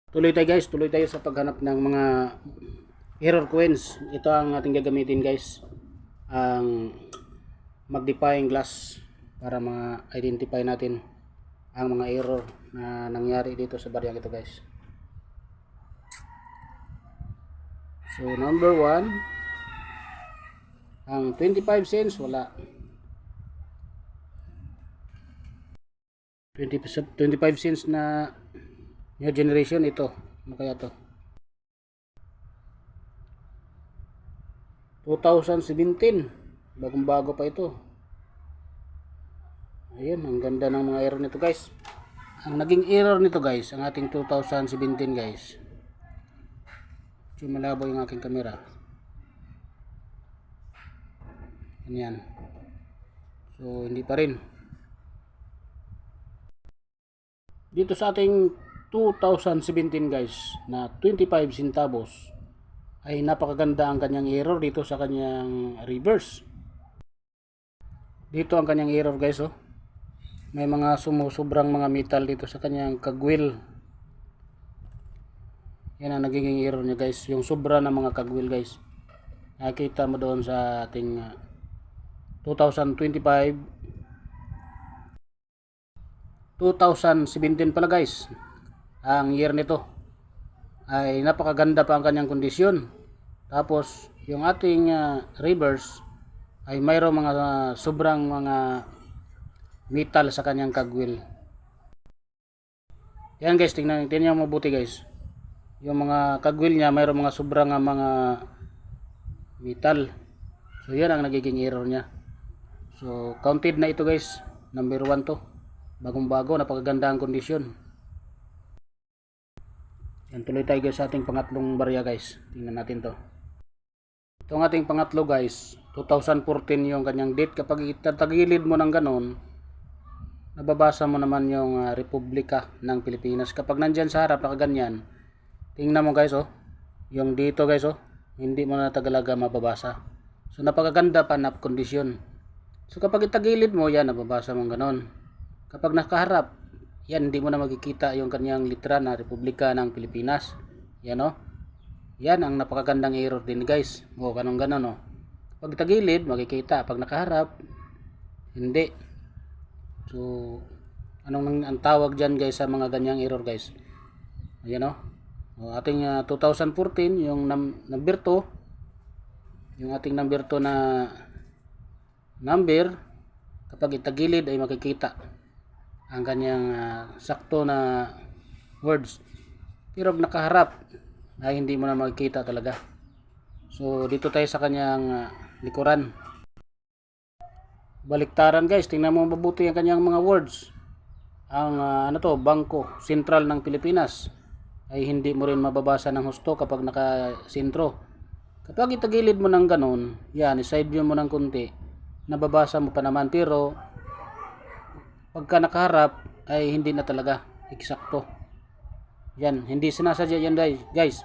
Tuloy tayo guys, tuloy tayo sa paghanap ng mga error coins. Ito ang ating gagamitin guys. Ang magnifying glass para ma-identify natin ang mga error na nangyari dito sa bariyang ito guys. So number 1, ang 25 cents wala. 25 cents na new generation ito. Ano kaya to? 2017. Bagong bago pa ito. Ayun, ang ganda ng mga error nito guys. Ang naging error nito guys, ang ating 2017 guys. Malabo yung aking camera. Ganyan. So hindi pa rin. Dito sa ating 2017 guys na 25 centavos ay napakaganda ang kanyang error dito sa kanyang reverse. Dito ang kanyang error guys oh. May mga sumusobrang mga metal dito sa kanyang kagwil. Yan ang nagiging error niya guys, yung sobra ng mga kagwil guys. Nakita mo doon sa ating 2025 2017 pala guys. Ang year nito ay napakaganda pa ang kanyang kondisyon. Tapos yung ating reverse ay mayroong mga sobrang mga metal sa kanyang kagwil. Yan guys, tingnan niyo mabuti guys. Yung mga kagwil niya mayroong mga sobrang mga metal. So yan ang nagiging error niya. So counted na ito guys. Number 1 to. Bagong bago, napakaganda ang kondisyon. Yan, tuloy tayo guys sa ating pangatlong barya guys. Tingnan natin to. Itong ating pangatlo guys, 2014 yung kanyang date. Kapag itatagilid mo ng ganon, nababasa mo naman yung Republika ng Pilipinas. Kapag nandyan sa harap, nakaganyan, tingnan mo guys oh, yung dito guys oh, hindi mo na tagalaga mababasa. So napakaganda pa na kondisyon. So kapag itagilid mo, yan, nababasa mo ganon. Kapag nakaharap, yan, hindi mo na makikita yung kanyang litra na Republika ng Pilipinas. Yan o. Yan ang napakagandang error din guys. O, ganun o. Pag tagilid, makikita. Pag nakaharap, hindi. So, anong ang tawag dyan guys sa mga ganyang error guys? Ayan o. O ating 2014, yung number 2, yung ating number 2 na number, kapag itagilid ay makikita ang kanyang sakto na words. Pero nakaharap ay hindi mo na makikita talaga. So dito tayo sa kanyang likuran. Baliktaran guys, tingnan mo mabuti ang kanyang mga words. Ang Bangko Sentral ng Pilipinas ay hindi mo rin mababasa ng husto kapag nakasentro. Kapag itagilid mo ng ganon, yan, iside view mo ng kunti, nababasa mo pa naman, pero pagka nakaharap ay hindi na talaga eksakto. Yan, hindi sinasadya yan guys.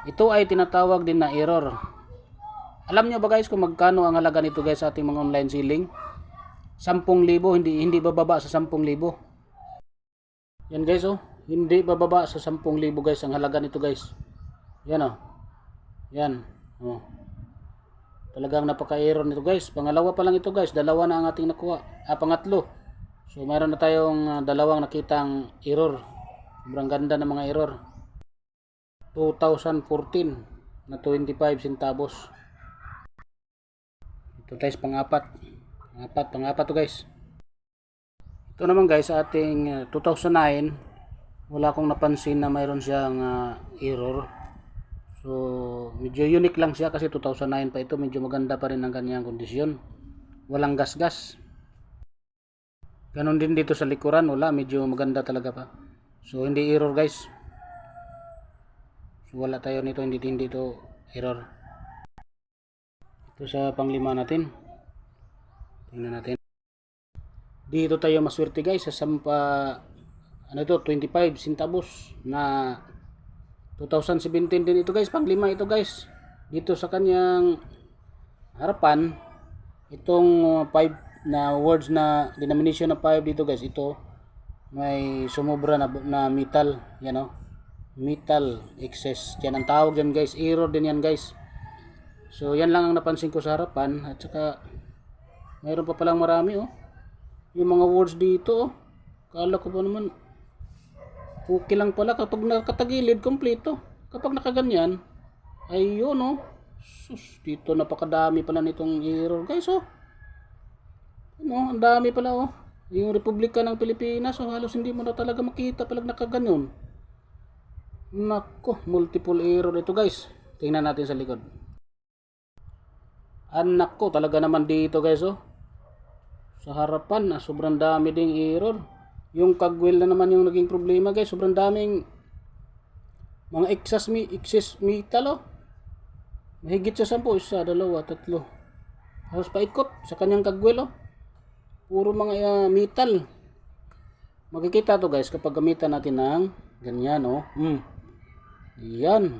Ito ay tinatawag din na error. Alam nyo ba guys kung magkano ang halaga nito guys sa ating mga online selling? 10,000, hindi bababa sa 10,000. Yan guys oh, hindi bababa sa 10,000 guys ang halaga nito guys. Yan oh. Yan oh. Talagang napaka-error nito guys. Pangalawa pa lang ito guys, dalawa na ang ating nakuha. Pangatlo. So mayroon na tayong dalawang nakitang error. Sobrang ganda ng mga error. 2014 na 25 centavos. Ito guys, pangapat to guys. Ito naman guys sa ating 2009, wala akong napansin na mayroon siyang error. So medyo unique lang siya kasi 2009 pa ito. Medyo maganda pa rin ang kanyang kondisyon. Walang gas-gas. Ganon din dito sa likuran, wala, medyo maganda talaga pa. So hindi error guys. So wala tayo nito, hindi ito error. Ito sa panglima natin. Tingnan natin. Dito tayo maswerte guys sa 25 centavos na 2017 din ito guys, panglima ito guys. Dito sa kanyang harapan, itong 5 na words na denomination na 5 dito guys, ito may sumobra na metal, yan o. metal excess. Yan ang tawag dyan guys. Error din yan guys. So yan lang ang napansin ko sa harapan. At saka mayroon pa palang marami oh. Yung mga words dito oh. Kala ko pa naman okay lang pala kapag nakatagilid kompleto. Kapag nakaganyan ayun oh. Sus, dito napakadami pala nitong error guys oh. Ano, ang dami pala oh. Yung Republika ng Pilipinas oh, halos hindi mo na talaga makita pag nakaganyan. Nako, multiple error ito guys. Tingnan natin sa likod. Anak ko, talaga naman dito guys oh. Sa harapan, sobrang dami ding error. Yung kagwil na naman yung naging problema guys. Sobrang daming mga excess metal oh. Mahigit sa 10, isa, dalawa, tatlo. Halos paikot sa kanyang kagwil oh. Puro mga metal. Makikita to guys kapag gamitan natin ng ganyan oh. Yan.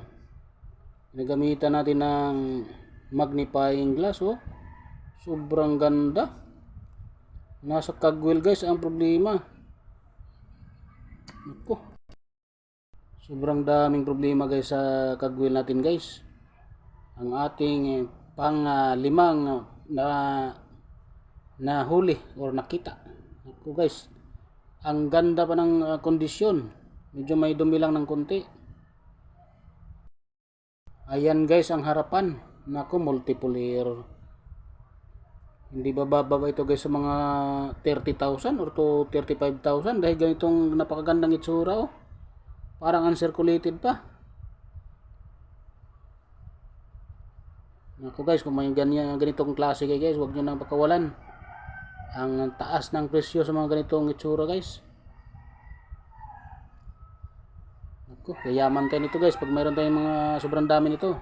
Ginagamitan natin ng magnifying glass oh. Sobrang ganda. Nasa kagwil guys ang problema. Ako. Sobrang daming problema guys sa kagwil natin guys. Ang ating pang-limang na huli or nakita. Ako guys. Ang ganda pa ng kondisyon. Medyo may dumi lang ng konti. Ayan guys ang harapan. Nako, multiple error. Hindi bababa ito guys sa mga 30,000 or to 35,000 dahil ganitong napakagandang itsura oh. Parang uncirculated pa. Nako guys, kung may ganitong klase guys, huwag nyo nang pakawalan. Ang taas ng presyo sa mga ganitong itsura guys. Nako, yayaman tayo nito guys pag mayroon tayong mga sobrang dami nito.